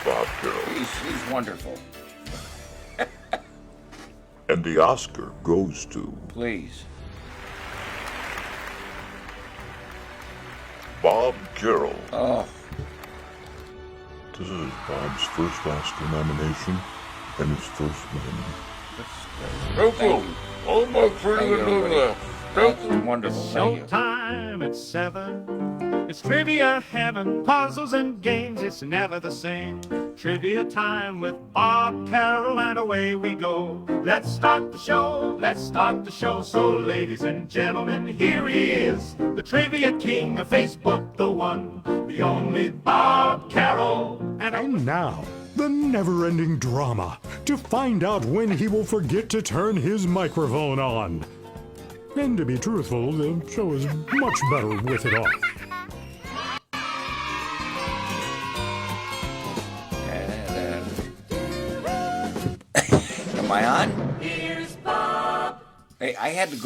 Bob Carroll. He's wonderful. And the Oscar goes to Please. Bob Carroll. Oh, This is Bob's first Oscar nomination and his first win. thank you. Oh my Thank you, everybody. That's wonderful. Thank you. Showtime at 7. It's trivia heaven, puzzles and games. It's never the same. Trivia time with Bob Carroll, and away we go. Let's start the show. Let's start the show. So, ladies and gentlemen, here he is, the trivia king of Facebook, the one, the only Bob Carroll. And now, the never-ending drama to find out when he will forget to turn his microphone on. And to be truthful, the show is much better with it off. Am I on? Here's Bob. Hey, I had to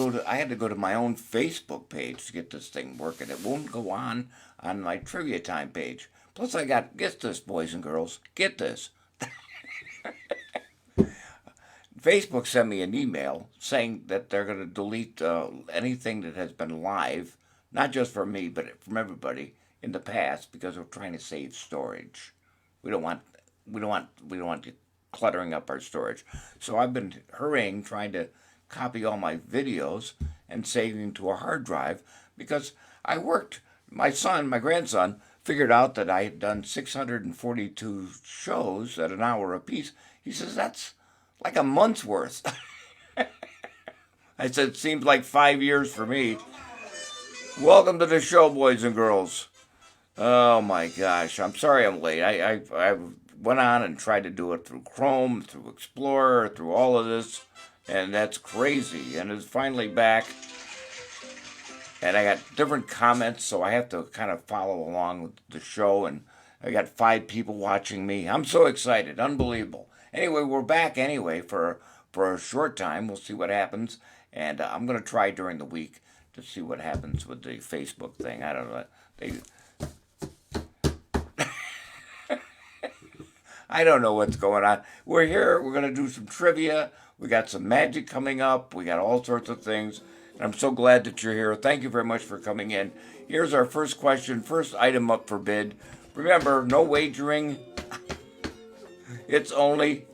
go to my own Facebook page to get this thing working. It won't go on my trivia time page. Plus, get this, boys and girls, get this. Facebook sent me an email saying that they're going to delete anything that has been live, not just from me, but from everybody in the past, because we're trying to save storage. We don't want it cluttering up our storage. So I've been hurrying, trying to copy all my videos and saving to a hard drive, because I worked. My grandson, figured out that I had done 642 shows at an hour apiece. He says, that's like a month's worth. I said, it seems like 5 years for me. Welcome to the show, boys and girls. Oh my gosh, I'm sorry I'm late. I went on and tried to do it through Chrome, through Explorer, through all of this, and that's crazy. And it's finally back. And I got different comments, so I have to kind of follow along with the show, and I got 5 people watching me. I'm so excited, unbelievable. Anyway, we're back anyway for a short time. We'll see what happens, and I'm going to try during the week to see what happens with the Facebook thing. I don't know. I don't know what's going on. We're here. We're going to do some trivia. We got some magic coming up. We got all sorts of things. And I'm so glad that you're here. Thank you very much for coming in. Here's our first question. First item up for bid. Remember, no wagering. It's only,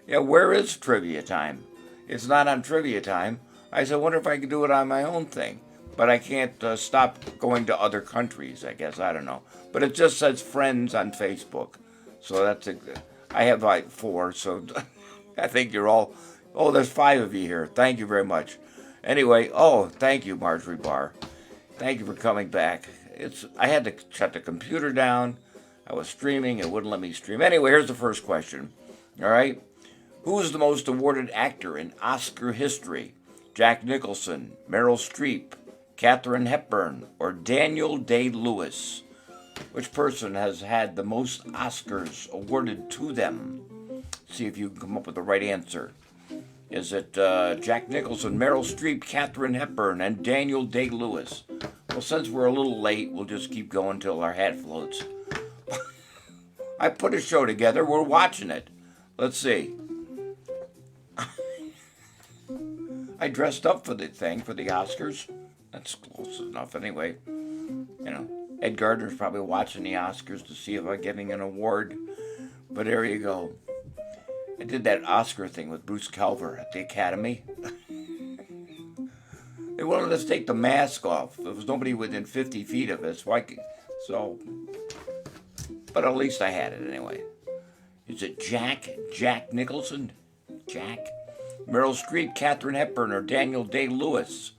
where is trivia time? It's not on trivia time. I said, I wonder if I could do it on my own thing. But I can't stop going to other countries, I guess. I don't know. But it just says friends on Facebook. So I have like 4, so I think you're all, there's 5 of you here. Thank you very much. Anyway, thank you, Marjorie Barr. Thank you for coming back. I had to shut the computer down. I was streaming. It wouldn't let me stream. Anyway, here's the first question. All right. Who is the most awarded actor in Oscar history? Jack Nicholson, Meryl Streep, Katharine Hepburn, or Daniel Day-Lewis? Which person has had the most Oscars awarded to them? See if you can come up with the right answer. Is it Jack Nicholson, Meryl Streep, Katharine Hepburn, and Daniel Day-Lewis? Well, since we're a little late, we'll just keep going till our hat floats. I put a show together. We're watching it. Let's see. I dressed up for the thing, for the Oscars. That's close enough anyway. Ed Gardner's probably watching the Oscars to see if I'm getting an award. But there you go. I did that Oscar thing with Bruce Calver at the Academy. They wanted us to take the mask off. There was nobody within 50 feet of us. But at least I had it anyway. Is it Jack Nicholson? Jack? Meryl Streep, Katharine Hepburn, or Daniel Day-Lewis?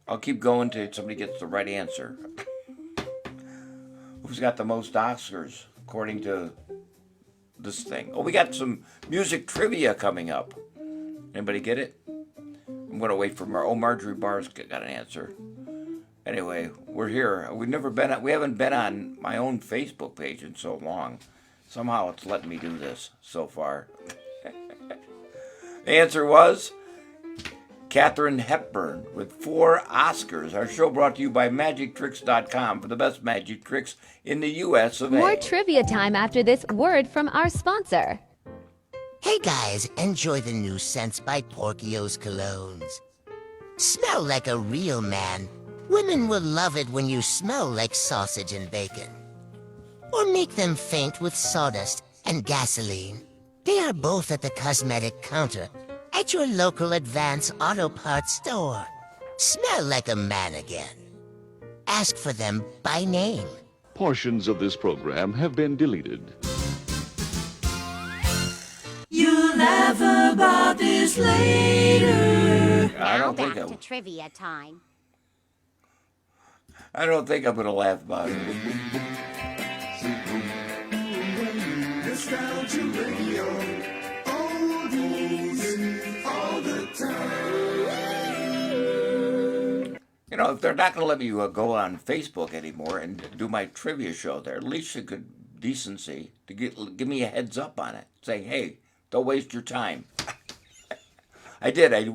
I'll keep going till somebody gets the right answer. Who's got the most Oscars, according to this thing? We got some music trivia coming up. Anybody get it? I'm going to wait for Marjorie Barr's got an answer. Anyway, we're here. We haven't been on my own Facebook page in so long. Somehow it's letting me do this so far. The answer was Katharine Hepburn with 4 Oscars. Our show brought to you by MagicTricks.com for the best magic tricks in the U.S. of A. More trivia time after this word from our sponsor. Hey guys, enjoy the new scents by Porkio's Colognes. Smell like a real man. Women will love it when you smell like sausage and bacon. Or make them faint with sawdust and gasoline. They are both at the cosmetic counter at your local Advance Auto Parts store. Smell like a man again. Ask for them by name. Portions of this program have been deleted. You'll laugh about this later. I Now don't think back to trivia time. I don't think I'm gonna laugh about it. Nostalgia Radio. Oldies all the time. You know, if they're not gonna let me go on Facebook anymore and do my trivia show there, at least you could decency to give me a heads up on it. Say, hey, don't waste your time. I did. I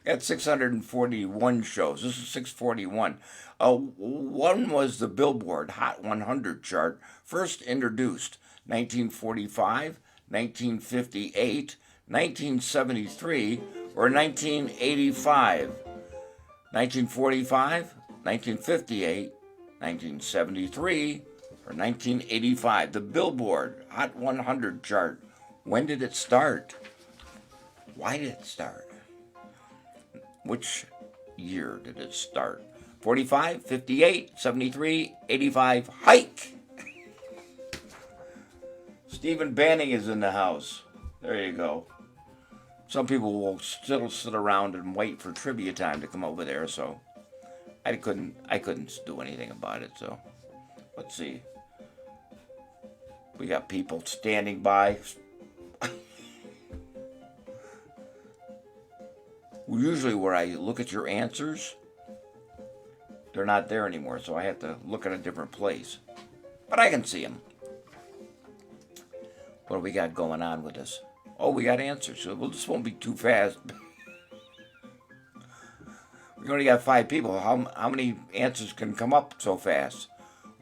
got 641 shows. This is 641. One was the Billboard Hot 100 chart, first introduced 1945, 1958, 1973, or 1985. 1945, 1958, 1973, or 1985. The Billboard Hot 100 chart. When did it start? Why did it start? Which year did it start? 45, 58, 73, 85, hike! Stephen Banning is in the house. There you go. Some people will still sit around and wait for trivia time to come over there, so I couldn't do anything about it, so let's see. We got people standing by. Usually where I look at your answers, they're not there anymore, so I have to look at a different place. But I can see them. What do we got going on with this? Oh, we got answers, so this won't be too fast. We only got 5 people. How many answers can come up so fast?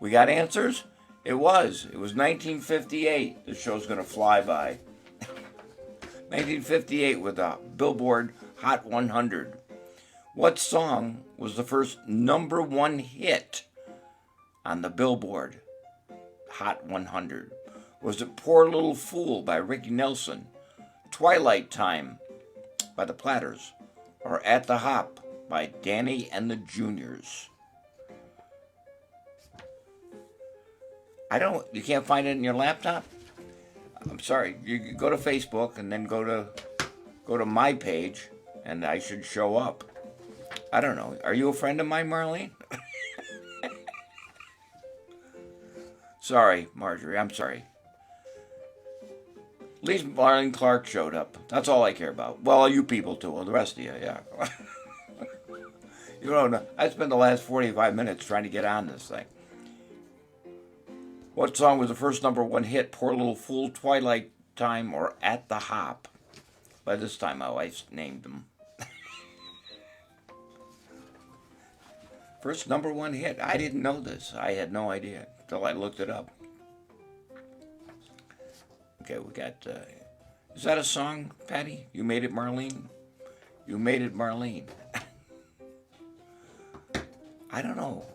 We got answers? It was 1958. This show's going to fly by. 1958 with the Billboard Hot 100. What song was the first #1 hit on the Billboard Hot 100? Was it Poor Little Fool by Ricky Nelson, Twilight Time by the Platters, or At the Hop by Danny and the Juniors? You can't find it in your laptop? I'm sorry, you go to Facebook and then go to my page and I should show up. I don't know. Are you a friend of mine, Marlene? Sorry, Marjorie, I'm sorry. At least Marlene Clark showed up. That's all I care about. Well, you people too. Well, the rest of you, yeah. You don't know. I spent the last 45 minutes trying to get on this thing. What song was the first #1 hit? Poor Little Fool, Twilight Time, or At the Hop? By this time, my wife named them. First #1 hit. I didn't know this. I had no idea until I looked it up. Okay, we got... is that a song, Patty? You made it, Marlene? You made it, Marlene. I don't know.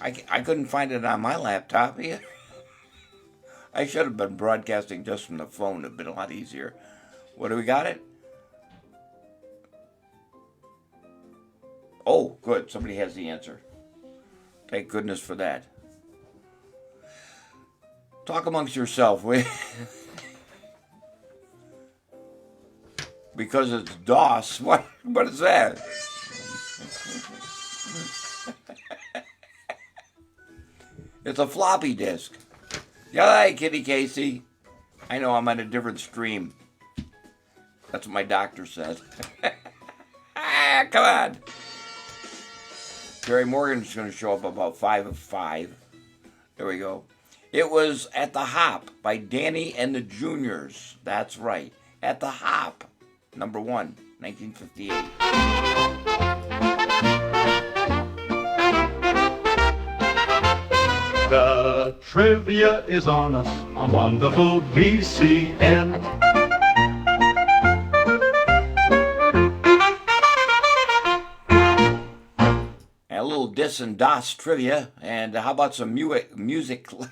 I couldn't find it on my laptop either. I should have been broadcasting just from the phone. It would have been a lot easier. What do we got it? Oh, good. Somebody has the answer. Thank goodness for that. Talk amongst yourself. Because it's DOS. What is that? It's a floppy disk. Yeah, Kitty Casey. I know I'm on a different stream. That's what my doctor said. Come on. Jerry Morgan's going to show up about 5 of 5. There we go. It was At the Hop by Danny and the Juniors. That's right. At the Hop. #1. 1958. The trivia is on us on wonderful BCN. And a little Dis and Das trivia. And how about some music? How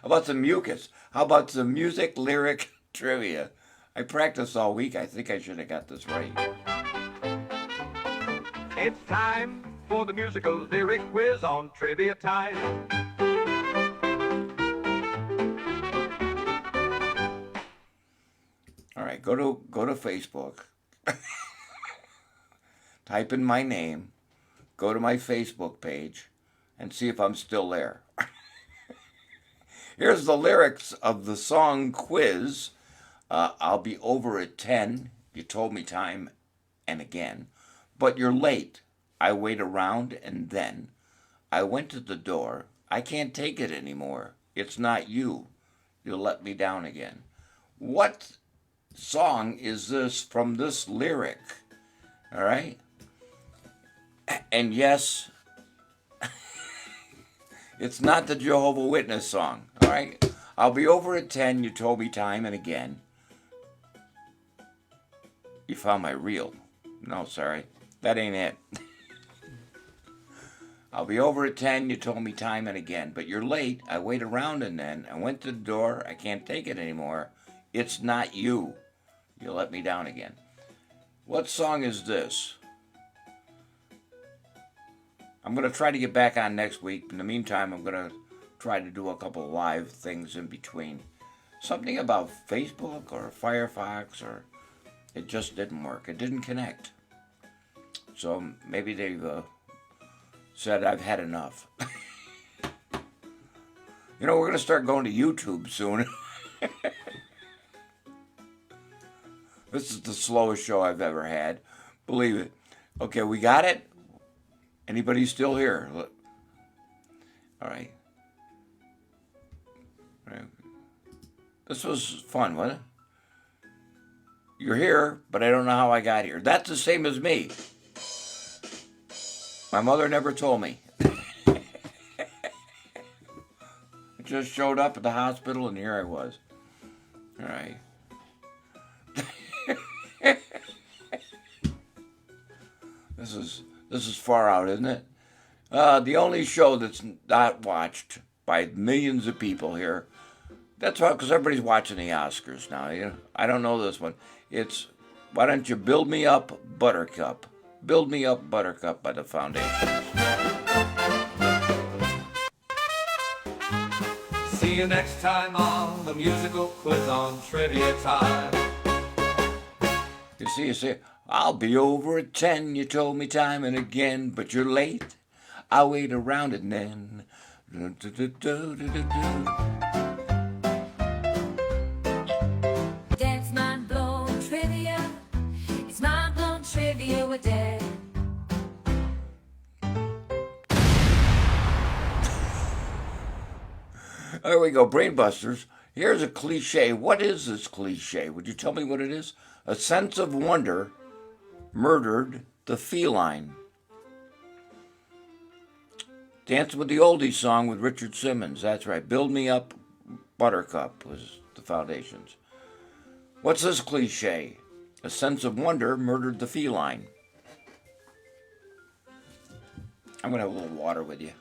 about some mucus? How about some music lyric trivia? I practiced all week. I think I should have got this right. It's time for the musical lyric quiz on Trivia Time. All right, go to Facebook. Type in my name. Go to my Facebook page and see if I'm still there. Here's the lyrics of the song Quiz. I'll be over at 10. You told me time and again. But you're late. I wait around and then I went to the door. I can't take it anymore. It's not you. You'll let me down again. What song is this from this lyric? All right? And yes, it's not the Jehovah's Witness song. All right? I'll be over at 10. You told me time and again. You found my reel. No, sorry. That ain't it. I'll be over at 10. You told me time and again. But you're late. I wait around and then I went to the door. I can't take it anymore. It's not you. You let me down again. What song is this? I'm going to try to get back on next week. In the meantime, I'm going to try to do a couple live things in between. Something about Facebook or Firefox, or it just didn't work. It didn't connect. So maybe they've said I've had enough. You know, we're going to start going to YouTube soon. This is the slowest show I've ever had. Believe it. Okay, we got it? Anybody still here? All right. This was fun, wasn't it? You're here, but I don't know how I got here. That's the same as me. My mother never told me. I just showed up at the hospital and here I was. All right. This is far out, isn't it? The only show that's not watched by millions of people here. That's why, because everybody's watching the Oscars now. You know, I don't know this one. It's Why Don't You Build Me Up, Buttercup. Build Me Up, Buttercup by the Foundation. See you next time on the musical quiz on Trivia Time. You see, I'll be over at 10. You told me time and again, but you're late. I'll wait around and then. Dad's mind-blown trivia. It's mind-blown trivia with Dad. There we go, Brainbusters. Here's a cliche. What is this cliche? Would you tell me what it is? A sense of wonder murdered the feline. Dancing with the Oldies song with Richard Simmons. That's right. Build Me Up, Buttercup was the Foundations. What's this cliche? A sense of wonder murdered the feline. I'm going to have a little water with you.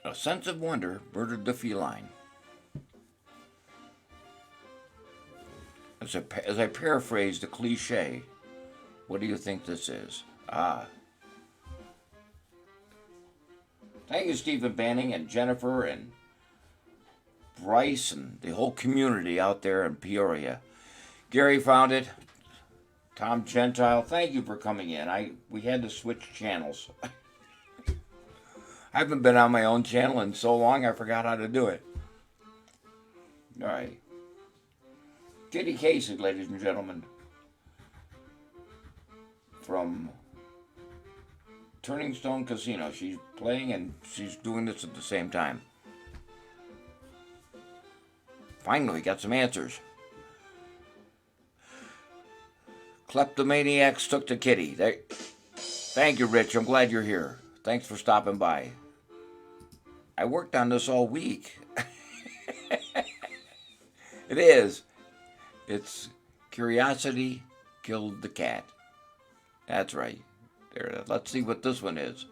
A sense of wonder murdered the feline. As I paraphrase the cliche, what do you think this is? Thank you, Stephen Banning and Jennifer and Bryce and the whole community out there in Peoria. Gary found it. Tom Gentile, thank you for coming in. We had to switch channels. I haven't been on my own channel in so long I forgot how to do it. All right. Kitty Casey, ladies and gentlemen. From Turning Stone Casino. She's playing and she's doing this at the same time. Finally, got some answers. Kleptomaniacs took the kitty. Thank you, Rich. I'm glad you're here. Thanks for stopping by. I worked on this all week. It is. It's Curiosity Killed the Cat. That's right. There. Let's see what this one is.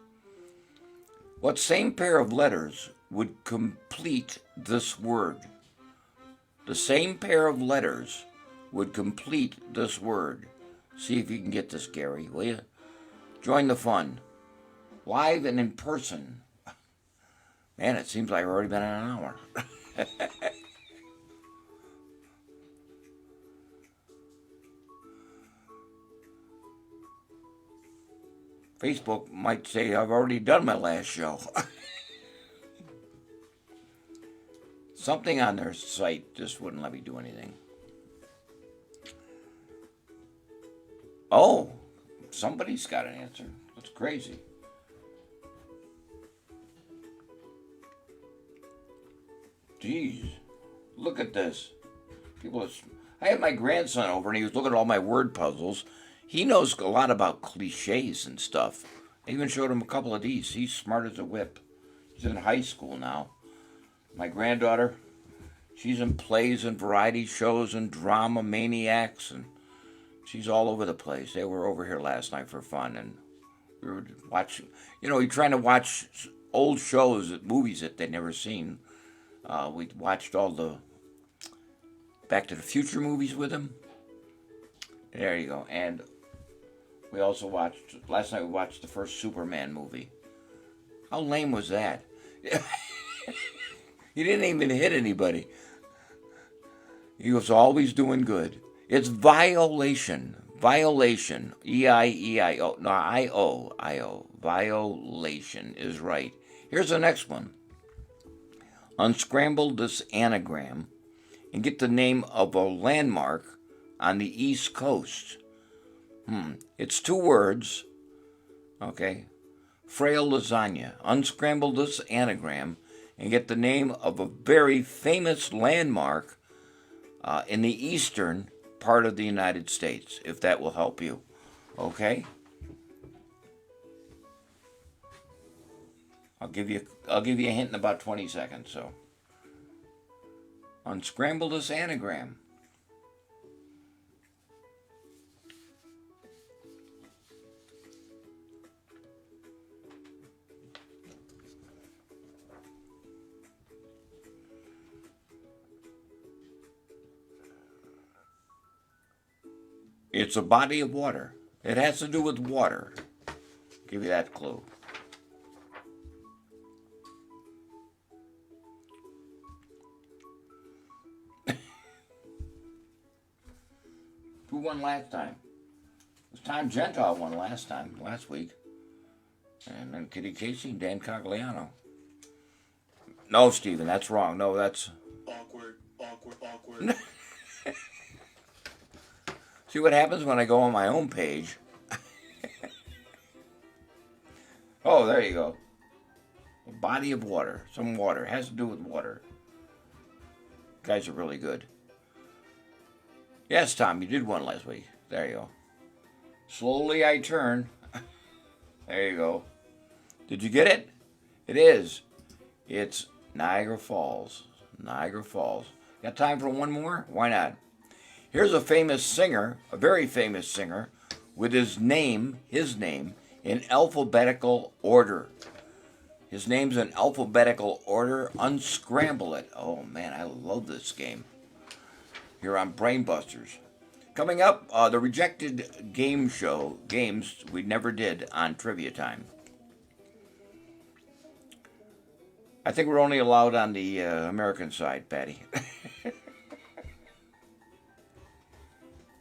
What same pair of letters would complete this word? The same pair of letters would complete this word. See if you can get this, Gary, will you? Join the fun. Live and in person. Man, it seems like we've already been in an hour. Facebook might say I've already done my last show. Something on their site just wouldn't let me do anything. Oh, somebody's got an answer. That's crazy. Jeez, look at this. I had my grandson over and he was looking at all my word puzzles. He knows a lot about cliches and stuff. I even showed him a couple of these. He's smart as a whip. He's in high school now. My granddaughter, she's in plays and variety shows and drama maniacs, and she's all over the place. They were over here last night for fun, and we were watching. You're trying to watch old shows, movies that they'd never seen. We watched all the Back to the Future movies with him. There you go. And we also last night we watched the first Superman movie. How lame was that? He didn't even hit anybody. He was always doing good. It's violation. Violation. E-I-E-I-O. No, I-O. I-O. Violation is right. Here's the next one. Unscramble this anagram and get the name of a landmark on the East Coast. It's 2 words. Okay. Frail lasagna. Unscramble this anagram and get the name of a very famous landmark in the eastern part of the United States, if that will help you. Okay? I'll give you a hint in about 20 seconds, so. Unscramble this anagram. It's a body of water. It has to do with water. I'll give you that clue. Who won last time? It was Tom Gentile won last week. And then Kitty Casey and Dan Cogliano. No, Stephen, that's wrong. No, that's... Awkward. See what happens when I go on my own page? Oh, there you go. A body of water. Some water. It has to do with water. You guys are really good. Yes, Tom, you did one last week. There you go. Slowly I turn. There you go. Did you get it? It is. It's Niagara Falls. Niagara Falls. Got time for one more? Why not? Here's a famous singer, a very famous singer, with his name in alphabetical order. His name's in alphabetical order. Unscramble it. Oh, man, I love this game. Here on Brainbusters. Coming up, the rejected games we never did on Trivia Time. I think we're only allowed on the American side, Patty.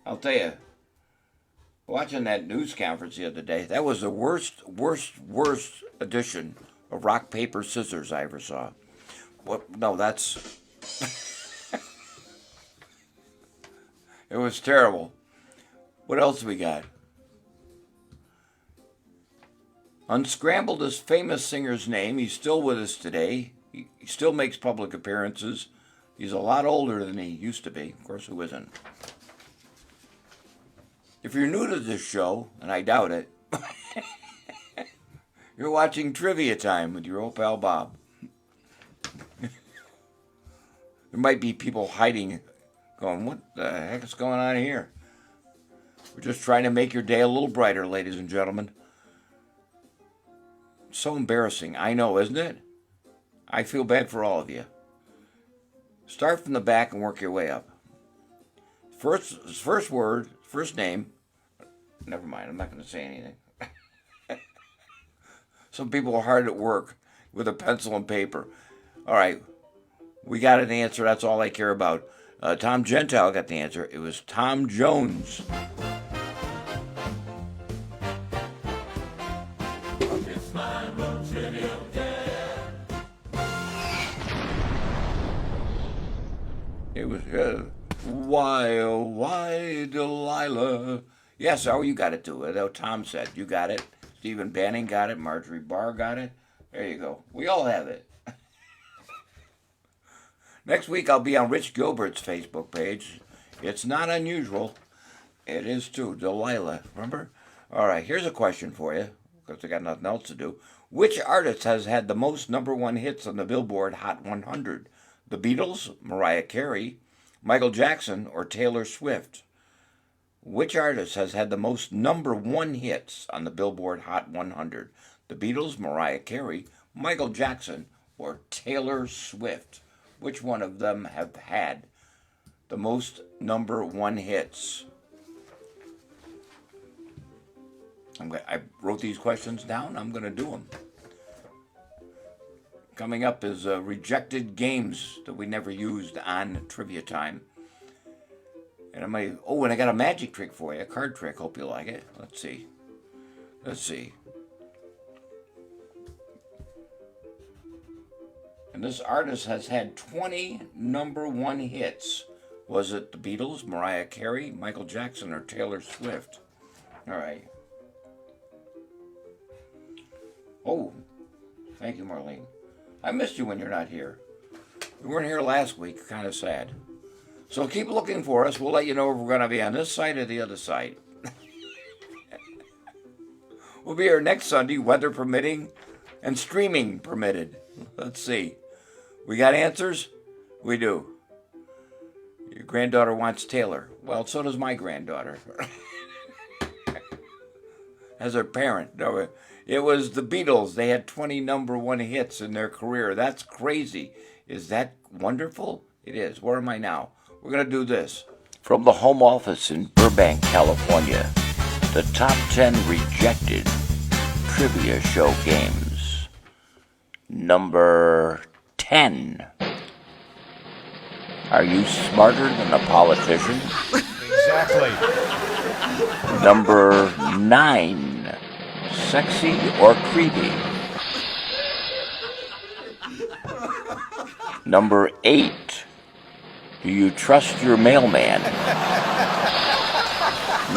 I'll tell you, watching that news conference the other day, that was the worst edition of rock, paper, scissors I ever saw. What? No, that's... It was terrible. What else we got? unscrambled this famous singer's name. He's still with us today. He still makes public appearances. He's a lot older than he used to be. Of course, who isn't? If you're new to this show, and I doubt it, you're watching Trivia Time with your old pal Bob. There might be people hiding, going, what the heck is going on here? We're just trying to make your day a little brighter, ladies and gentlemen. So embarrassing. I know, isn't it? I feel bad for all of you. Start from the back and work your way up. First word, first name. Never mind, I'm not going to say anything. Some people are hard at work with a pencil and paper. All right, we got an answer. That's all I care about. Tom Gentile got the answer. It was Tom Jones. It was, why, Delilah? Yes, oh, you got it too. Oh, Tom said, you got it. Stephen Banning got it. Marjorie Barr got it. There you go. We all have it. Next week, I'll be on Rich Gilbert's Facebook page. It's not unusual. It is too. Delilah, remember? All right, here's a question for you, because I got nothing else to do. Which artist has had the most #1 hits on the Billboard Hot 100? The Beatles, Mariah Carey, Michael Jackson, or Taylor Swift? Which artist has had the most #1 hits on the Billboard Hot 100? The Beatles, Mariah Carey, Michael Jackson, or Taylor Swift? Which one of them have had the most #1 hits? I wrote these questions down. I'm going to do them. Coming up is rejected games that we never used on Trivia Time. And and I got a magic trick for you, a card trick. Hope you like it. Let's see. And this artist has had 20 #1 hits. Was it the Beatles, Mariah Carey, Michael Jackson, or Taylor Swift? All right. Oh, thank you, Marlene. I missed you when you're not here. We weren't here last week. Kind of sad. So keep looking for us. We'll let you know if we're going to be on this side or the other side. We'll be here next Sunday, weather permitting and streaming permitted. Let's see. We got answers? We do. Your granddaughter wants Taylor. Well, so does my granddaughter. As her parent. No, it was the Beatles. They had 20 #1 hits in their career. That's crazy. Is that wonderful? It is. Where am I now? We're going to do this. From the home office in Burbank, California, the top 10 rejected trivia show games. Number 10. Are you smarter than a politician? Exactly. Number 9. Sexy or creepy? Number 8. Do you trust your mailman?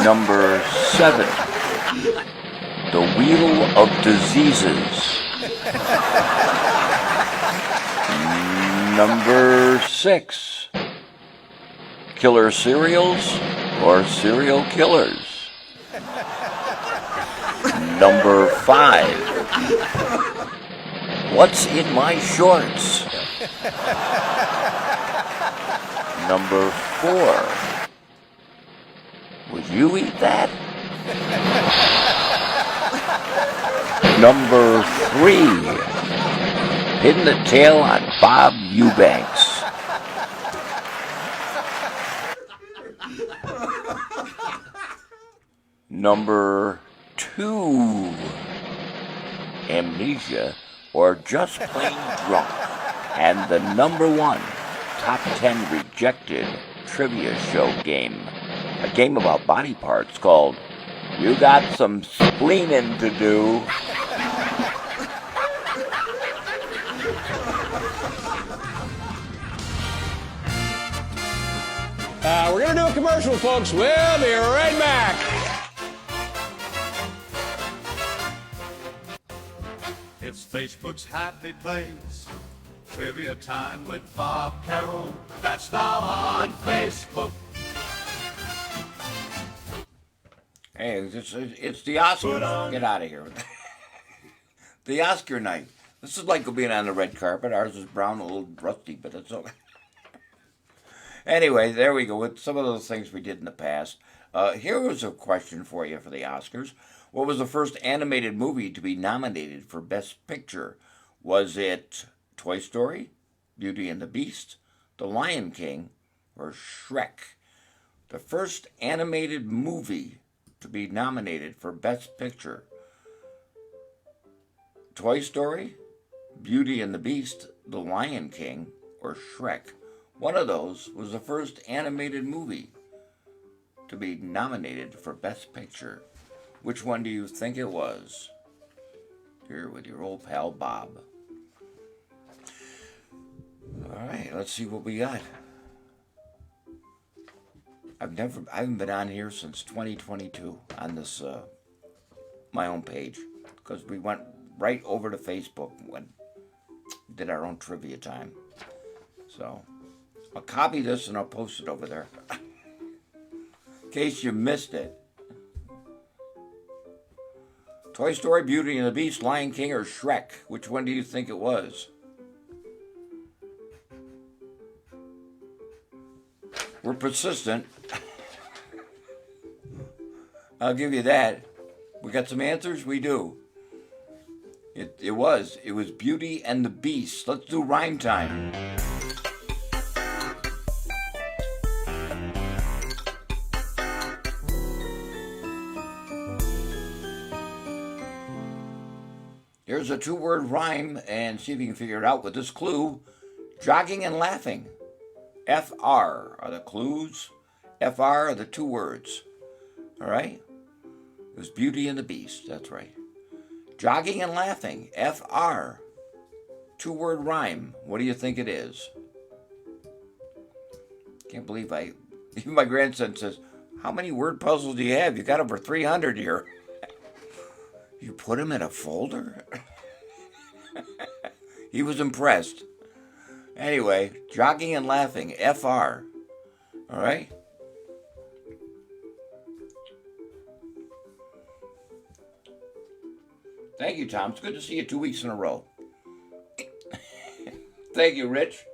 Number 7. The Wheel of Diseases. Number 6. Killer cereals or serial killers? Number 5. What's in my shorts? Number 4. Would you eat that? Number 3. Pin the tail on Bob Eubanks. Number 2. Amnesia or just plain drunk. And the number 1 top 10 rejected trivia show game. A game about body parts called You Got Some Spleening to Do. We're going to do a commercial, folks. We'll be right back. It's Facebook's happy place. Trivia time with Bob Carroll. That's now on Facebook. Hey, it's the Oscar. Get out of here. The Oscar night. This is like being on the red carpet. Ours is brown, a little rusty, but it's okay. Anyway, there we go with some of those things we did in the past. Here was a question for you for the Oscars. What was the first animated movie to be nominated for Best Picture? Was it Toy Story, Beauty and the Beast, The Lion King, or Shrek? The first animated movie to be nominated for Best Picture. Toy Story, Beauty and the Beast, The Lion King, or Shrek. One of those was the first animated movie to be nominated for Best Picture. Which one do you think it was? Here with your old pal Bob. All right, let's see what we got. I haven't been on here since 2022 on this my own page, because we went right over to Facebook when did our own trivia time. So I'll copy this and I'll post it over there in case you missed it. Toy Story, Beauty and the Beast, Lion King, or Shrek? Which one do you think it was? We're persistent. I'll give you that. We got some answers? We do. It was Beauty and the Beast. Let's do rhyme time. Here's a two-word rhyme, and see if you can figure it out with this clue. Jogging and laughing. FR are the clues. FR are the two words. All right? It was Beauty and the Beast. That's right. Jogging and laughing. FR. Two-word rhyme. What do you think it is? Can't believe even my grandson says, how many word puzzles do you have? You got over 300 here. You put them in a folder? He was impressed. Anyway, jogging and laughing, FR. All right? Thank you, Tom. It's good to see you 2 weeks in a row. Thank you, Rich.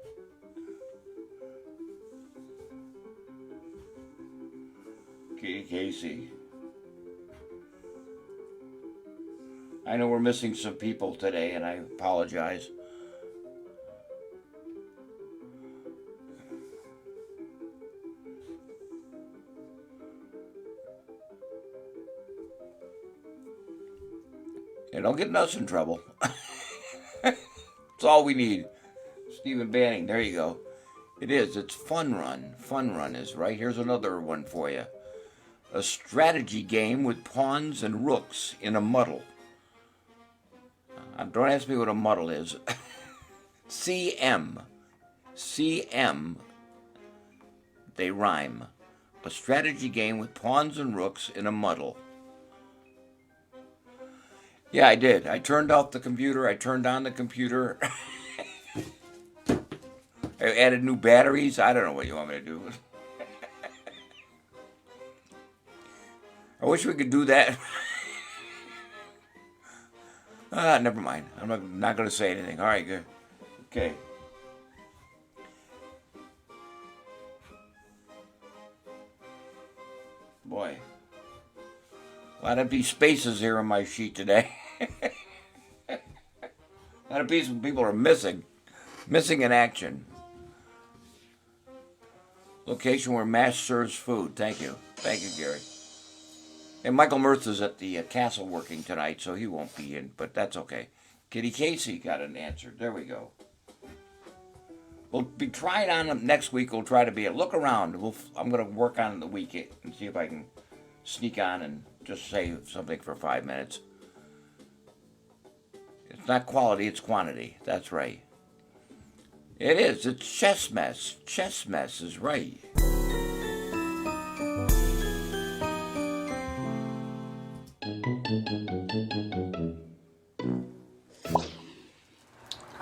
Katie Casey. I know we're missing some people today, and I apologize. And don't get us in trouble. That's all we need. Stephen Banning, there you go. It is. It's Fun Run. Fun Run is right. Here's another one for you. A strategy game with pawns and rooks in a muddle. Don't ask me what a muddle is. CM. CM. They rhyme. A strategy game with pawns and rooks in a muddle. Yeah, I did. I turned off the computer. I turned on the computer. I added new batteries. I don't know what you want me to do. I wish we could do that. Never mind. I'm not going to say anything. All right, good. Okay. Boy. A lot of empty spaces here on my sheet today. A lot of people are missing. Missing in action. Location where MASH serves food. Thank you. Thank you, Gary. And Michael Mirth is at the castle working tonight, so he won't be in, but that's okay. Kitty Casey got an answer. There we go. We'll be trying on them next week. We'll try to be a look around. I'm going to work on it the week and see if I can sneak on and just say something for 5 minutes. It's not quality, it's quantity. That's right. It is. It's Chess Mess. Chess Mess is right.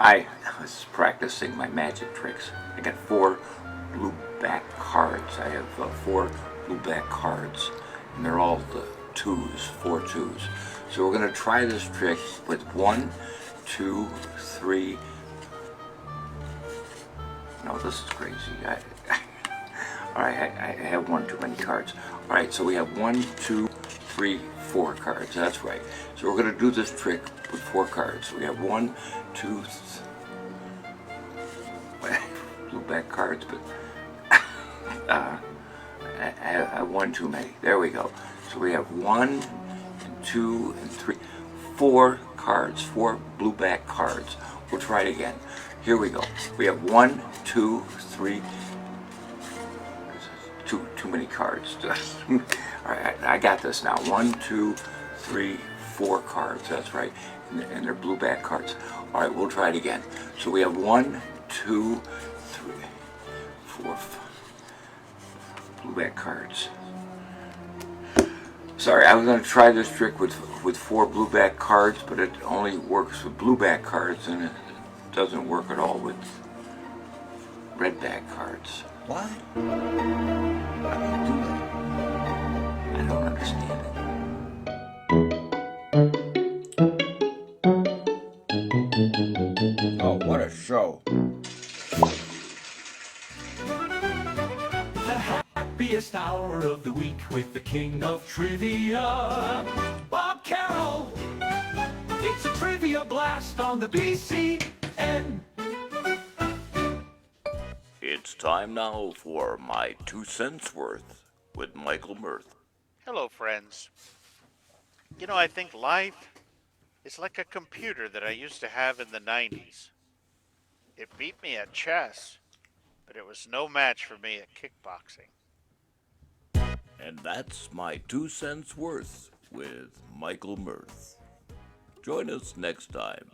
I was practicing my magic tricks. I got 4 blue back cards. I have 4 blue back cards, and they're all the 2s, 4 2s. So we're going to try this trick with 1, 2, 3. No, this is crazy. All right, I have one too many cards. All right, so we have 1, 2, 3, 4 cards. That's right. So we're going to do this trick with 4 cards. We have 1, 2, blue back cards, but I have 1 too many. There we go. So we have 1, and 2, and 3, 4 cards, 4 blue back cards. We'll try it again. Here we go. We have 1, 2, 3. Too many cards. All right, I got this now. 1, 2, 3, 4 cards. That's right, and they're blue back cards. All right, we'll try it again. So we have 1, 2, 3, 4, 5 blue back cards. Sorry, I was going to try this trick with 4 blue back cards, but it only works with blue back cards, and it doesn't work at all with red back cards. Why? How do you do that? I don't understand it. Oh, what a show. The happiest hour of the week with the king of trivia, Bob Carroll. It's a trivia blast on the BCN. It's time now for my 2 cents worth with Michael Mirth. Hello, friends. You know, I think life is like a computer that I used to have in the 90s. It beat me at chess, but it was no match for me at kickboxing. And that's my 2 cents worth with Michael Mirth. Join us next time.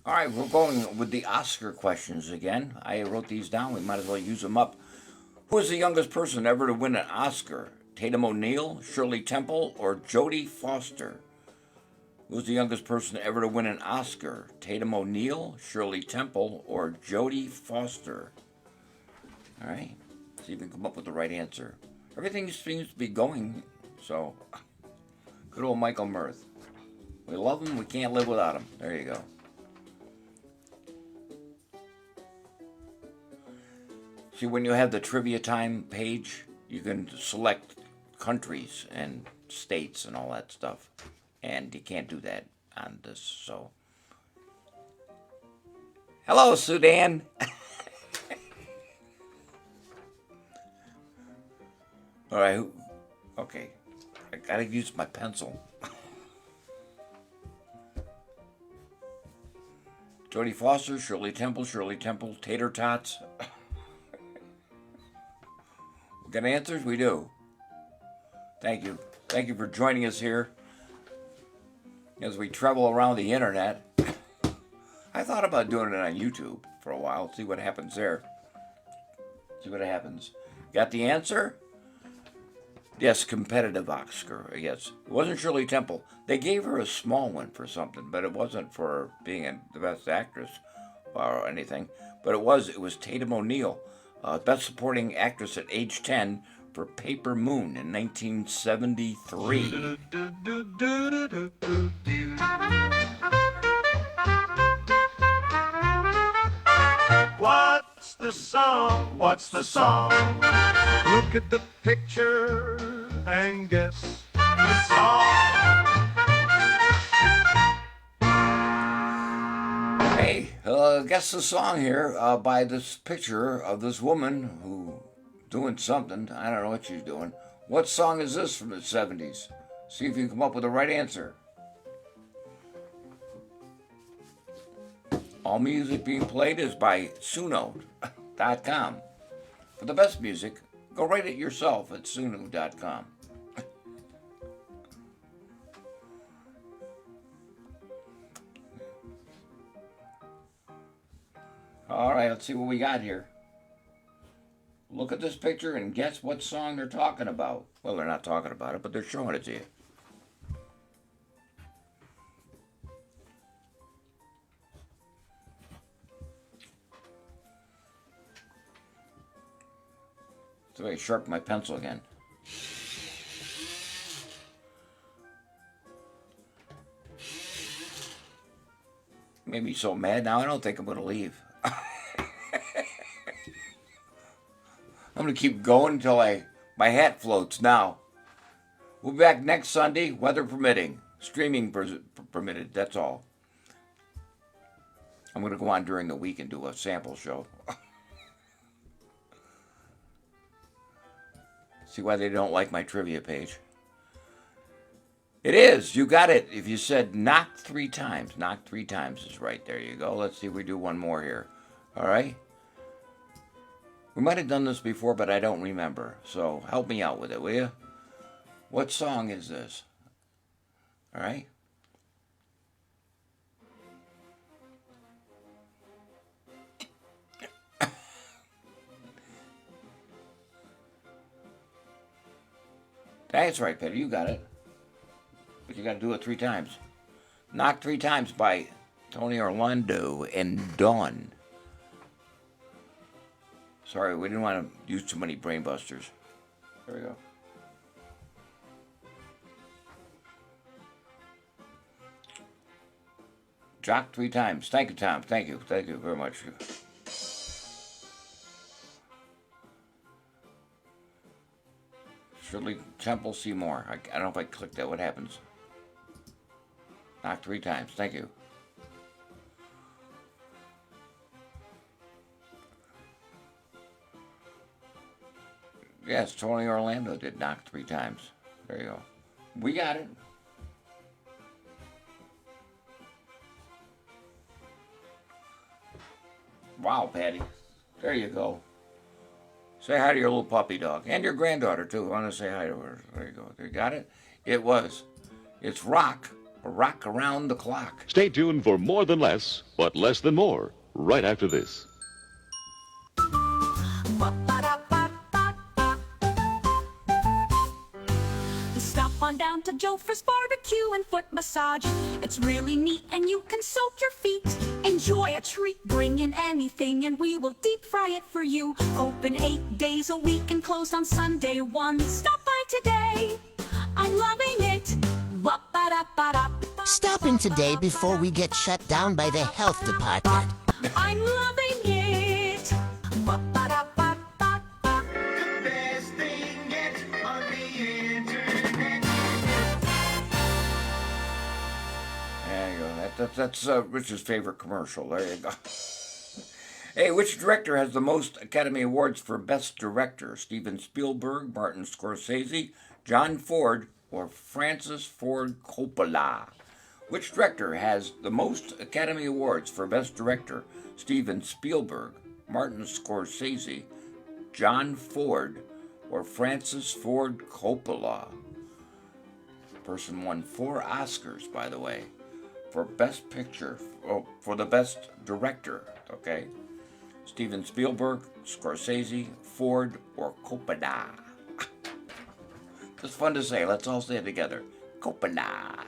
All right, we're going with the Oscar questions again. I wrote these down. We might as well use them up. Who is the youngest person ever to win an Oscar? Tatum O'Neal, Shirley Temple, or Jodie Foster? Who's the youngest person ever to win an Oscar? Tatum O'Neal, Shirley Temple, or Jodie Foster? All right, see if we can come up with the right answer. Everything seems to be going, so good old Michael Mirth. We love him, we can't live without him. There you go. See, when you have the trivia time page, you can select countries and states and all that stuff. And you can't do that on this, so. Hello, Sudan. All right, okay. I gotta use my pencil. Jodie Foster, Shirley Temple, Tater Tots. We got answers? We do. Thank you. Thank you for joining us here as we travel around the internet. I thought about doing it on YouTube for a while, see what happens there. See what happens. Got the answer? Yes, competitive Oscar, yes. It wasn't Shirley Temple. They gave her a small one for something, but it wasn't for being the best actress or anything. But it was Tatum O'Neal. Best Supporting Actress at age 10 for Paper Moon in 1973. What's the song? What's the song? Look at the picture and guess the song. Hey, guess the song here by this picture of this woman who doing something. I don't know what she's doing. What song is this from the 70s? See if you can come up with the right answer. All music being played is by Suno.com. For the best music, go rate it yourself at Suno.com. All right, let's see what we got here. Look at this picture and guess what song they're talking about. Well, they're not talking about it, but they're showing it to you. So I sharpen my pencil again. Made me so mad now I don't think I'm going to leave. I'm going to keep going until my hat floats now. We'll be back next Sunday, weather permitting. Streaming permitted, that's all. I'm going to go on during the week and do a sample show. See why they don't like my trivia page. It is. You got it. If you said knock 3 times, knock 3 times is right. There you go. Let's see if we do one more here. All right? We might have done this before, but I don't remember. So help me out with it, will you? What song is this? All right? That's right, Peter. You got it. But you got to do it 3 times. Knock 3 times by Tony Orlando and Dawn. Sorry, we didn't want to use too many brain busters. There we go. Jock 3 times. Thank you, Tom. Thank you. Thank you very much. Shirley Temple Seymour. I don't know if I click that. What happens? Knock 3 times. Thank you. Yes, Tony Orlando did knock 3 times. There you go. We got it. Wow, Patty. There you go. Say hi to your little puppy dog. And your granddaughter, too. I want to say hi to her. There you go. You got it? It was. It's Rock. Rock Around the Clock. Stay tuned for More Than Less, but Less Than More, right after this. Stop on down to Joe-Fr's Barbecue and Foot Massage. It's really neat and you can soak your feet. Enjoy a treat, bring in anything and we will deep fry it for you. Open 8 days a week and closed on Sunday 1. Stop by today. I'm loving it. Stop in today before we get shut down by the health department. I'm loving it. There you go. That's Rich's favorite commercial. There you go. Hey, which director has the most Academy Awards for Best Director? Steven Spielberg, Martin Scorsese, John Ford, or Francis Ford Coppola? Which director has the most Academy Awards for Best Director? Steven Spielberg, Martin Scorsese, John Ford, or Francis Ford Coppola? Person won 4 Oscars, by the way, for Best Picture, for the Best Director, okay? Steven Spielberg, Scorsese, Ford, or Coppola? It's fun to say. Let's all say it together. Coppola.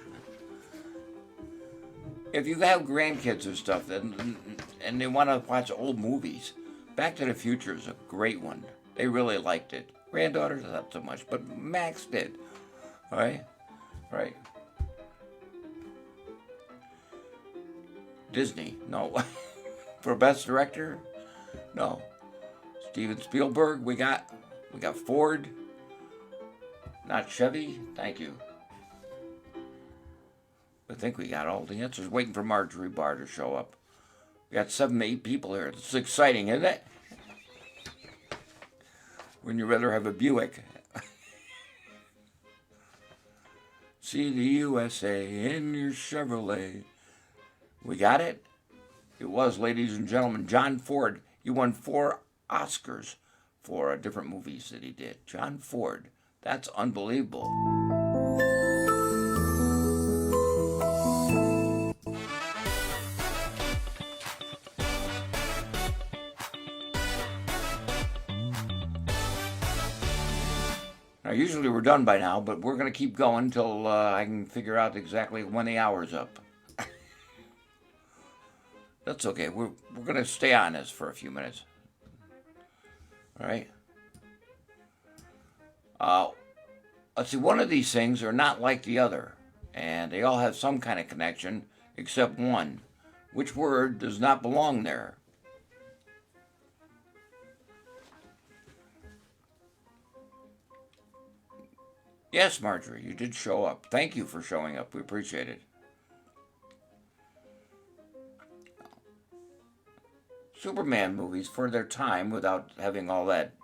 If you have grandkids or stuff and they want to watch old movies, Back to the Future is a great one. They really liked it. Granddaughters, not so much, but Max did. All right? Right. Disney, no. For Best Director, no. Steven Spielberg, we got Ford. Not Chevy? Thank you. I think we got all the answers. Waiting for Marjorie Barr to show up. We got 7 to 8 people here. This is exciting, isn't it? Wouldn't you rather have a Buick? See the USA in your Chevrolet. We got it? It was, ladies and gentlemen, John Ford. He won 4 Oscars for different movies that he did. John Ford. That's unbelievable. Now, usually we're done by now, but we're going to keep going until I can figure out exactly when the hour's up. That's okay. We're going to stay on this for a few minutes. All right? Let's see, one of these things are not like the other, and they all have some kind of connection, except one. Which word does not belong there? Yes, Marjorie, you did show up. Thank you for showing up. We appreciate it. Superman movies, for their time, without having all that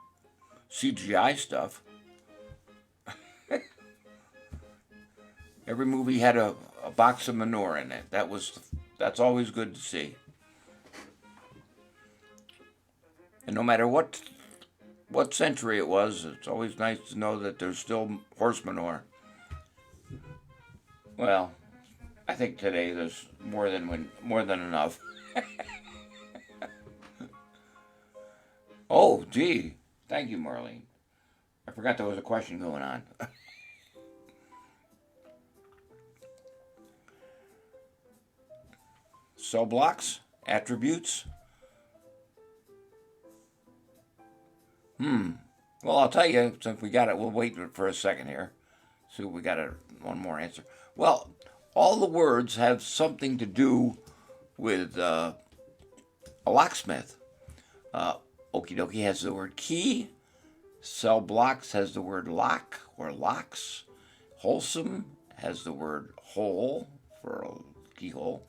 CGI stuff. Every movie had a box of manure in it. That's always good to see. And no matter what century it was, it's always nice to know that there's still horse manure. Well, I think today there's more than enough. Oh, gee. Thank you, Marlene. I forgot there was a question going on. Cell blocks, attributes. Well, I'll tell you, since we got it, we'll wait for a second here. See if we got one more answer. Well, all the words have something to do with a locksmith. Okie dokie has the word key. Cell blocks has the word lock or locks. Wholesome has the word hole for a keyhole.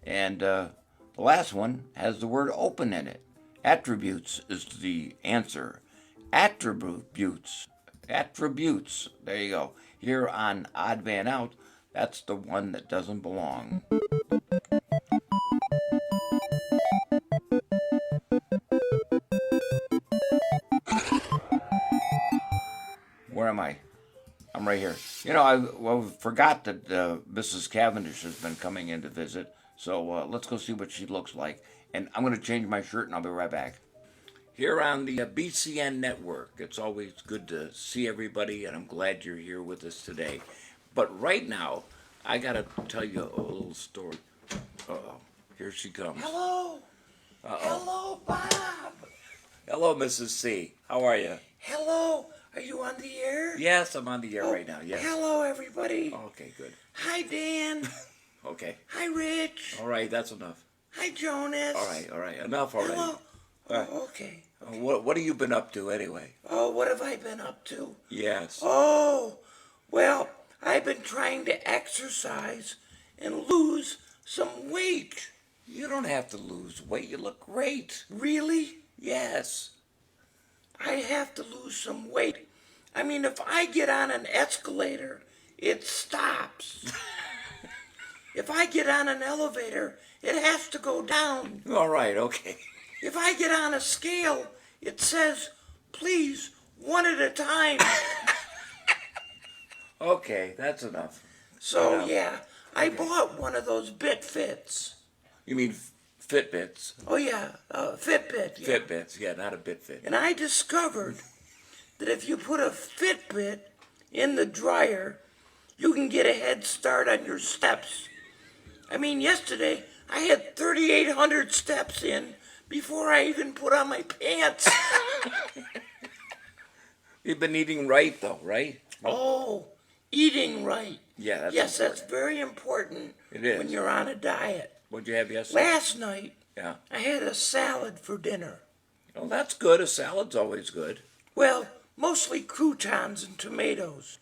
And the last one has the word open in it. Attributes is the answer. Attributes. There you go. Here on Odd Man Out, that's the one that doesn't belong. Where am I? I'm right here. I forgot that Mrs. Cavendish has been coming in to visit, so let's go see what she looks like. And I'm going to change my shirt, and I'll be right back. Here on the BCN network, it's always good to see everybody, and I'm glad you're here with us today. But right now, I got to tell you a little story. Uh-oh, here she comes. Hello. Uh-oh. Hello, Bob. Hello, Mrs. C. How are you? Hello. Are you on the air? Yes, I'm on the air right now. Yes. Hello, everybody. Okay, good. Hi, Dan. Okay. Hi, Rich. All right, that's enough. Hi, Jonas. All right. Enough already. Hello. Okay. What have you been up to anyway? Oh, what have I been up to? Yes. Oh, well, I've been trying to exercise and lose some weight. You don't have to lose weight. You look great. Really? Yes. I have to lose some weight. I mean, if I get on an escalator, it stops. If I get on an elevator, it has to go down. All right, okay. If I get on a scale, it says, please, one at a time. Okay, that's enough. So, yeah, I bought one of those BitFits. You mean Fitbits? Oh, yeah, Fitbit. Yeah. Fitbits, yeah, not a BitFit. And I discovered that if you put a Fitbit in the dryer, you can get a head start on your steps. I mean, yesterday, I had 3,800 steps in before I even put on my pants. You've been eating right, though, right? Oh, eating right. Yeah, that's very important. It is. When you're on a diet. What'd you have yesterday? Last night, yeah, I had a salad for dinner. Well, that's good. A salad's always good. Well, mostly croutons and tomatoes.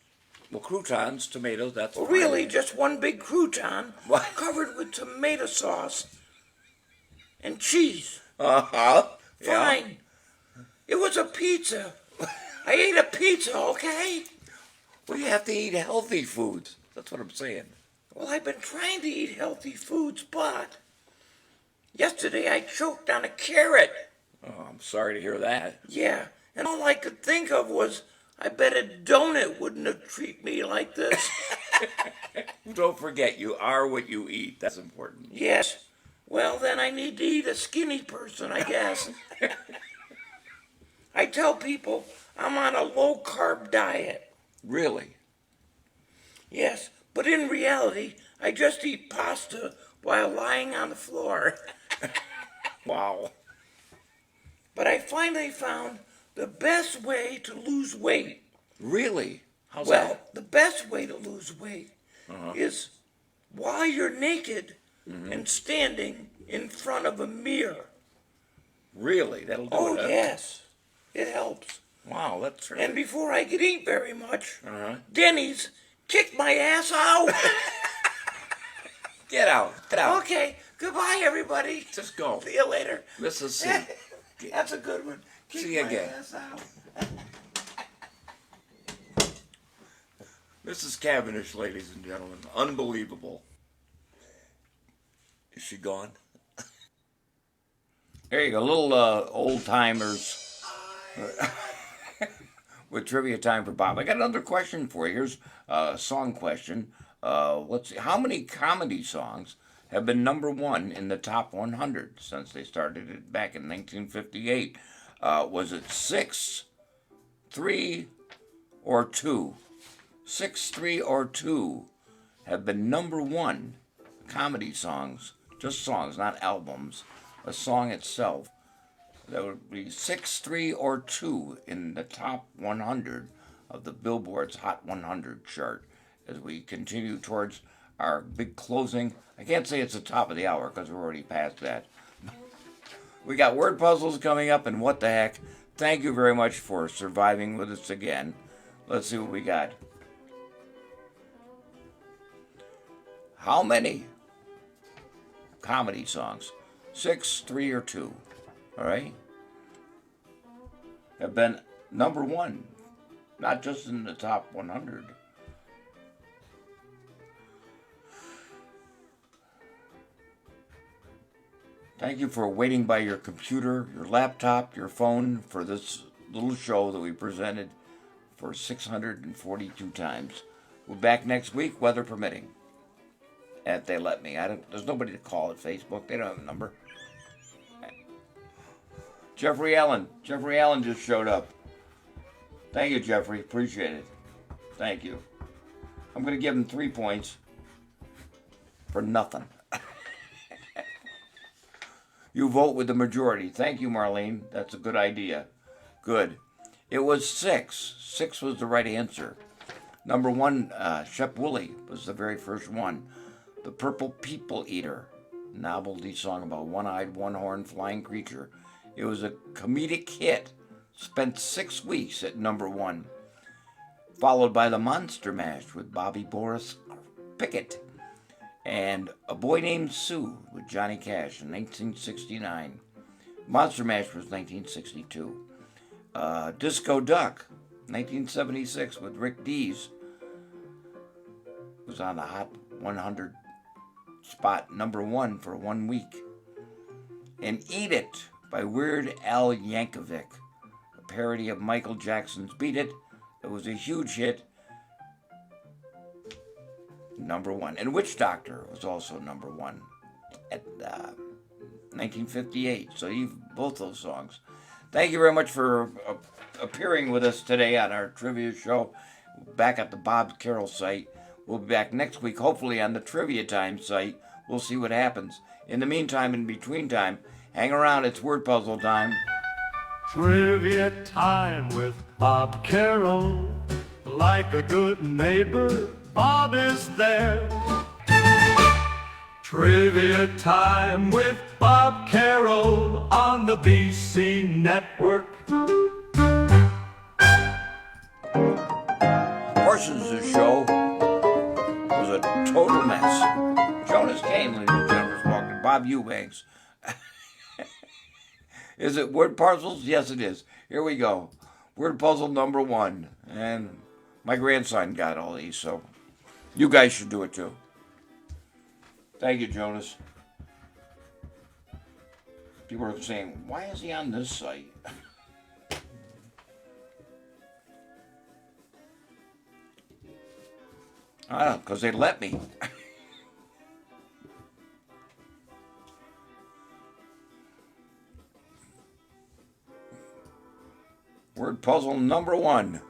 Well, croutons, tomatoes, that's well, fine. Really, just one big crouton what? Covered with tomato sauce and cheese. Uh-huh. Fine. Yeah. It was a pizza. I ate a pizza, okay? Well, you have to eat healthy foods. That's what I'm saying. Well, I've been trying to eat healthy foods, but yesterday I choked on a carrot. Oh, I'm sorry to hear that. Yeah, and all I could think of was, I bet a donut wouldn't have treated me like this. Don't forget, you are what you eat. That's important. Yes. Well, then I need to eat a skinny person, I guess. I tell people I'm on a low-carb diet. Really? Yes, but in reality, I just eat pasta while lying on the floor. Wow. But I finally found the best way to lose weight. Really? How's Well, that? the best way to lose weight is while you're naked and standing in front of a mirror. Really? That'll do Oh, it, huh? yes. It helps. Wow, that's right. And before I could eat very much, Uh-huh. Denny's kicked my ass out. Get out. Get out. Okay, goodbye, everybody. Just go. See you later. Mrs. C. That's a good one. Kick See you my again. ass out. Mrs. Cavendish, ladies and gentlemen. Unbelievable. Is she gone? There you go. Little old timers with trivia time for Bob. I got another question for you. Here's a song question. Let's see. How many comedy songs have been number one in the top 100 since they started it back in 1958? Was it 6, 3, or 2? 6, 3, or 2 have been number one comedy songs, just songs, not albums, a song itself. That would be 6, 3, or 2 in the top 100 of the Billboard's Hot 100 chart as we continue towards our big closing. I can't say it's the top of the hour because we're already past that. We got word puzzles coming up, and what the heck. Thank you very much for surviving with us again. Let's see what we got. How many comedy songs, 6, 3, or 2, all right, have been number one, not just in the top 100? Thank you for waiting by your computer, your laptop, your phone for this little show that we presented for 642 times. We're back next week, weather permitting. If they let me. There's nobody to call at Facebook. They don't have a number. Jeffrey Allen. Jeffrey Allen just showed up. Thank you, Jeffrey. Appreciate it. Thank you. I'm going to give him 3 points for nothing. You vote with the majority. Thank you, Marlene. That's a good idea. Good. It was 6. 6 was the right answer. Number one, Shep Woolley was the very first one. The Purple People Eater, novelty song about one-eyed, one-horned flying creature. It was a comedic hit, spent 6 weeks at number one, followed by the Monster Mash with Bobby Boris Pickett, and A Boy Named Sue with Johnny Cash in 1969. Monster Mash was 1962. Disco Duck, 1976 with Rick Dees, was on the Hot 100 spot number one for 1 week. And Eat It by Weird Al Yankovic, a parody of Michael Jackson's Beat It. It was a huge hit, number one. And Witch Doctor was also number one at 1958. So you've both those songs. Thank you very much for appearing with us today on our trivia show back at the Bob Carroll site. We'll be back next week, hopefully on the Trivia Time site. We'll see what happens. In the meantime, in between time, hang around. It's word puzzle time. Trivia time with Bob Carroll. Like a good neighbor, Bob is there. Trivia time with Bob Carroll on the BC Network. Portions of the show was a total mess. Jonas Kane, ladies and gentlemen, was walking. Bob Eubanks. Is it word puzzles? Yes, it is. Here we go. Word puzzle number one. And my grandson got all these, so you guys should do it too. Thank you, Jonas. People are saying, why is he on this site? I don't know, because they let me. Word puzzle number one.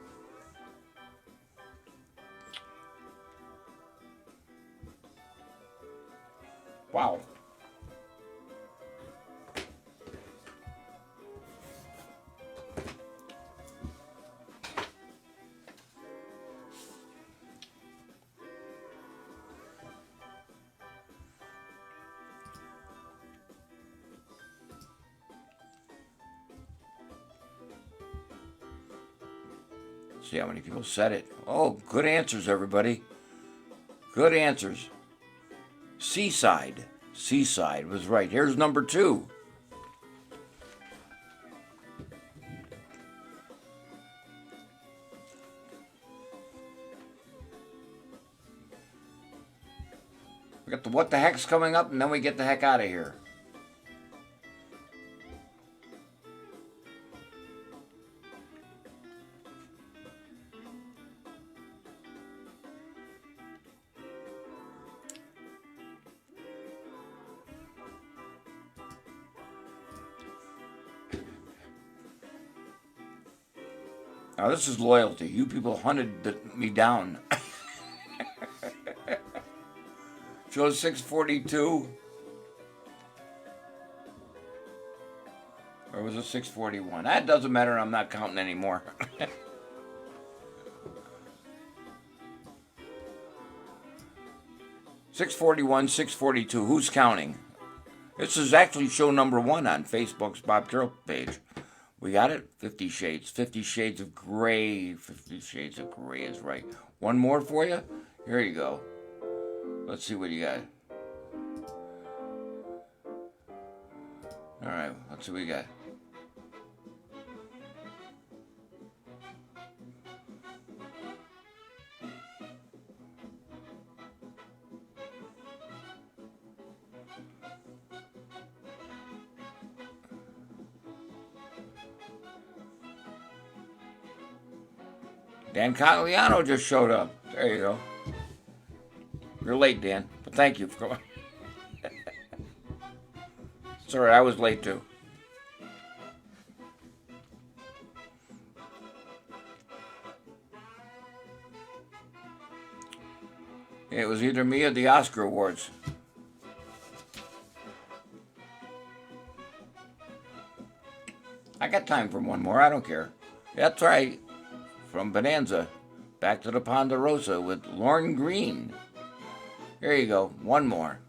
Wow. See how many people said it. Oh, good answers, everybody. Good answers. Seaside. Seaside was right. Here's number 2. We got the what the heck's coming up, and then we get the heck out of here. Now this is loyalty. You people hunted me down. Shows 642. Or was it 641? That doesn't matter. I'm not counting anymore. 641, 642. Who's counting? This is actually show number 1 on Facebook's Bob Carroll page. We got it? 50 Shades. 50 Shades of Gray. 50 Shades of Gray is right. One more for you? Here you go. Let's see what you got. All right, let's see what you got. Dan Cagliano just showed up. There you go. You're late, Dan, but thank you for coming. Sorry, I was late too. It was either me or the Oscar Awards. I got time for one more. I don't care. That's right. From Bonanza, back to the Ponderosa with Lorne Green. Here you go. One more.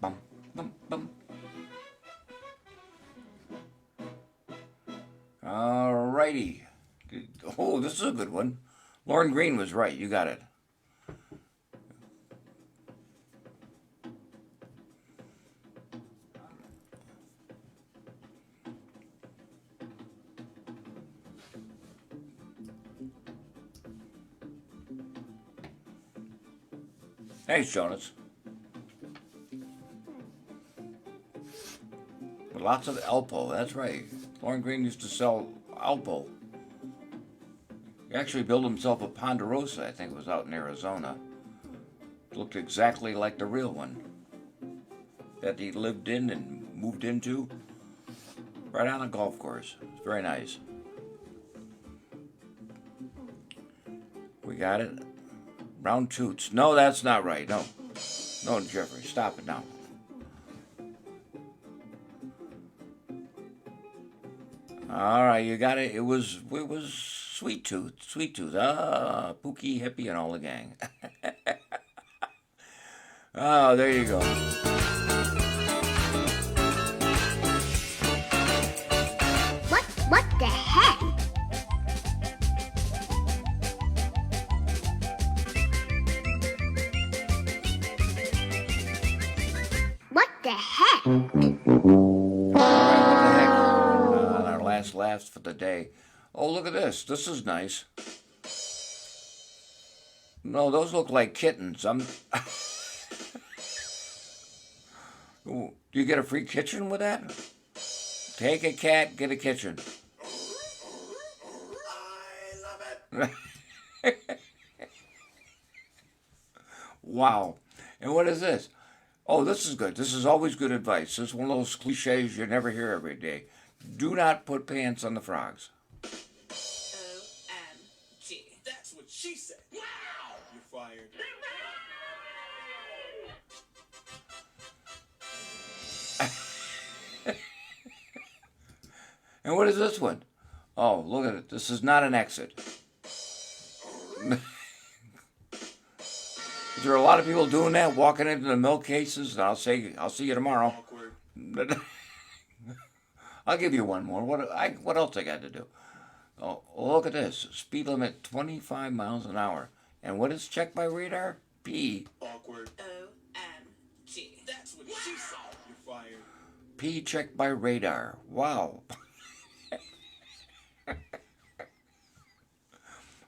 Bum, bum, bum. All righty. Oh, this is a good one. Lorne Green was right. You got it. Thanks, Jonas. But lots of Alpo, that's right. Lorne Green used to sell Alpo. He actually built himself a Ponderosa, I think it was out in Arizona. It looked exactly like the real one that he lived in and moved into. Right on a golf course. It's very nice. We got it. Brown Toots. No, that's not right. No. No, Jeffrey. Stop it now. All right, you got it. It was Sweet Tooth. Sweet Tooth. Ah, Pookie, Hippie, and all the gang. Oh, there you go. What the heck? What the heck? All right, what the heck? Our last laughs for the day. Oh, look at this. This is nice. No, those look like kittens. Ooh, do you get a free kitchen with that? Take a cat, get a kitchen. I love it. Wow. And what is this? Oh, this is good. This is always good advice. This is one of those cliches you never hear every day. Do not put pants on the frogs. OMG. That's what she said. Wow! You're fired. And what is this one? Oh, look at it. This is not an exit. Is there a lot of people doing that, walking into the milk cases? And I'll see you tomorrow. I'll give you one more. What else I got to do? Oh, look at this. Speed limit 25 miles an hour. And what is checked by radar? P. Awkward. OMG. That's what she said. You're fired. P checked by radar. Wow.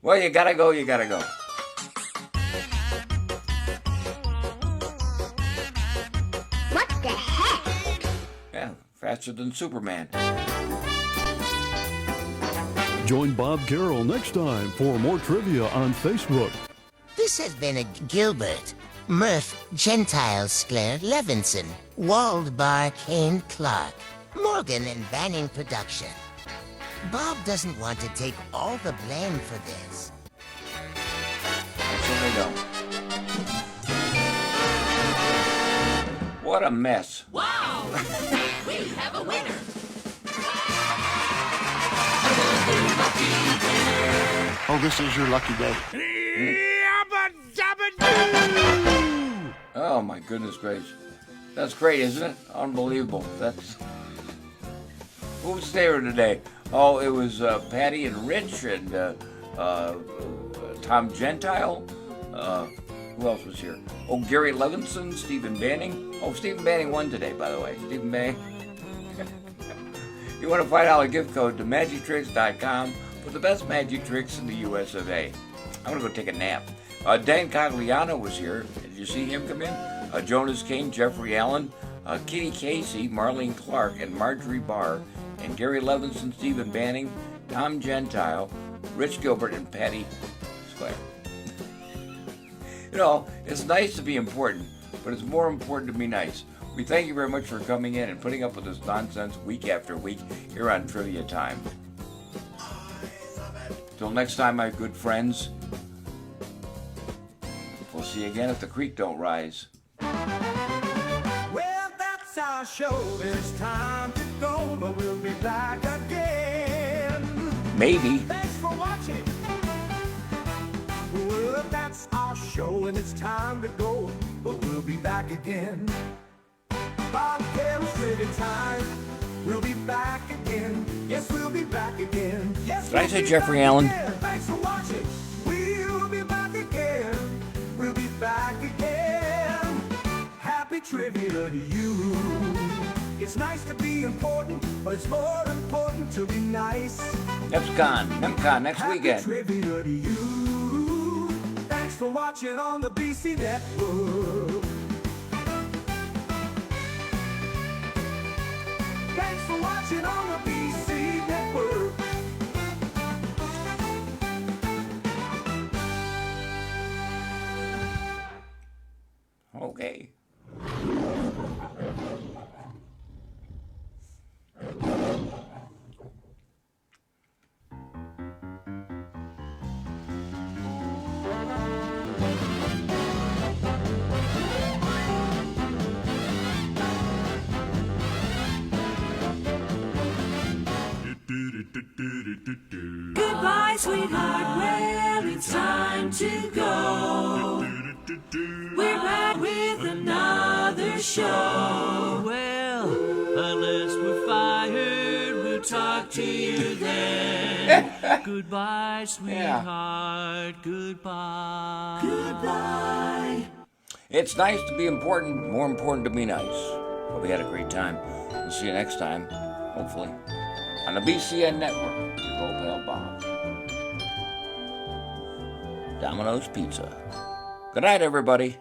Well, you gotta go. What the heck? Yeah, faster than Superman. Join Bob Carroll next time for more trivia on Facebook. This has been a Gilbert, Murph, Gentile, Sclair, Levinson, Waldbar, Kane, Clark, Morgan and Banning production. Bob doesn't want to take all the blame for this. So they don't. What a mess. Wow! We have a winner! Oh, this is your lucky day. Oh my goodness gracious. That's great, isn't it? Unbelievable. Who's there today? Oh, it was Patty and Rich and Tom Gentile. Who else was here? Oh, Gary Levinson, Stephen Banning. Oh, Stephen Banning won today, by the way. Stephen Banning. You want a $5 gift code to magictricks.com for the best magic tricks in the US of A. I'm going to go take a nap. Dan Cogliano was here. Did you see him come in? Jonas King, Jeffrey Allen, Kitty Casey, Marlene Clark, and Marjorie Barr, and Gary Levinson, Stephen Banning, Tom Gentile, Rich Gilbert, and Patty Sclair. You know, it's nice to be important, but it's more important to be nice. We thank you very much for coming in and putting up with this nonsense week after week here on Trivia Time. Till next time, my good friends, we'll see you again if the creek don't rise. Well, that's our show. It's time to go, but we'll be back again. Maybe. Thanks for watching. Well, that's our show, and it's time to go, but we'll be back again. Bob Carroll's Trivia Time. We'll be back again. Yes, we'll be back again. Yes, Did I say Jeffrey Allen? Thanks for watching. We'll be back again. We'll be back again. Happy trivia to you. It's nice to be important, but it's more important to be nice. NEMCON next Happy weekend. Trivia to you. Thanks for watching on the BC Network. Thanks for watching on the BC Network. Okay. Goodbye, sweetheart. Well, it's time to go. We're back with another show. Well, unless we're fired, we'll talk to you then. Goodbye, sweetheart. Goodbye. Goodbye. It's nice to be important, more important to be nice. Hope you had a great time. We'll see you next time, hopefully, on the BCN Network. Your old pal Bob. Domino's Pizza. Good night, everybody.